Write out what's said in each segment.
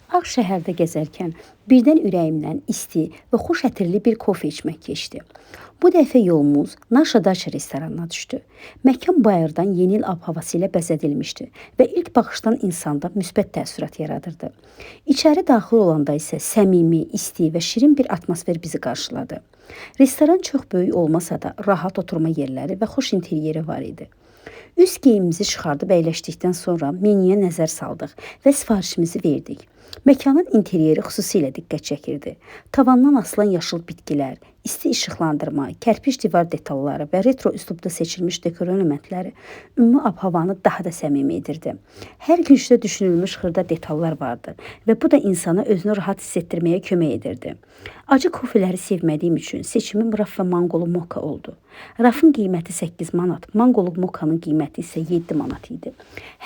Ağ şəhərdə gəzərkən birdən ürəyimdən isti və xoş ətirli bir kofe içmək keçdi. Bu dəfə yolumuz Naşa Daça restoranına düşdü. Məkan bayırdan yeni il ab-havası ilə bəzədilmişdi və ilk baxışdan insanda müsbət təəssürat yaradırdı. İçəri daxil olanda isə səmimi, isti və şirin bir atmosfer bizi qarşıladı. Restoran çox böyük olmasa da rahat oturma yerləri və xoş interyeri var idi. Üst geyimimizi çıxardıb əyləşdikdən sonra menyuya nəzər saldıq və sifarişimizi verdik. Məkanın interyeri xüsusilə diqqət çəkirdi. Tavandan asılan yaşıl bitkilər, isti işıqlandırma, kərpic divar detalları və retro üslubda seçilmiş dekor elementləri ümumi ab-havanı daha da səmimi edirdi. Hər küncdə düşünülmüş xırda detallar vardı və bu da insana özünü rahat hiss etdirməyə kömək edirdi. Acı kofeləri sevmədiyim üçün seçimim raf və manqolu moka oldu. Rafın qiyməti 8 manat, manqolu mokanın qiyməti isə 7 manat idi.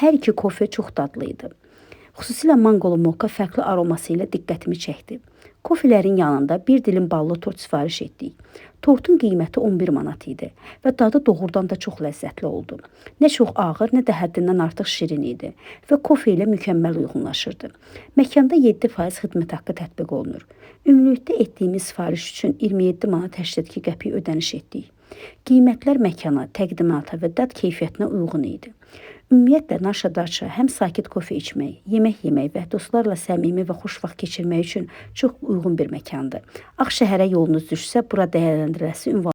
Hər iki kofe çox dadlı idi. Xüsusilə manqolu moka fərqli aroması ilə diqqətimi çəkdi. Kofelerin yanında bir dilim ballı tort sifariş etdik. Tortun qiyməti 11 manat idi və dadı doğrudan da çox ləzzətli oldu. Nə çox ağır, nə də həddindən artıq şirin idi və kofe ilə mükəmməl uyğunlaşırdı. Məkanda 7% xidmət haqqı tətbiq olunur. Ümumilikdə etdiyimiz sifariş üçün 27 manat 82 qəpik ödəniş etdik. Qiymətlər məkana, təqdimata və dad keyfiyyətinə uyğun idi. Ümumiyyətlə, Naşa Daça həm sakit kofe içmək, yemək yemək və dostlarla səmimi və xoş vaxt keçirmək üçün çox uyğun bir məkandır. Ağ şəhərə yolunuz düşsə, bura dəyərləndirilməsi ünvanı.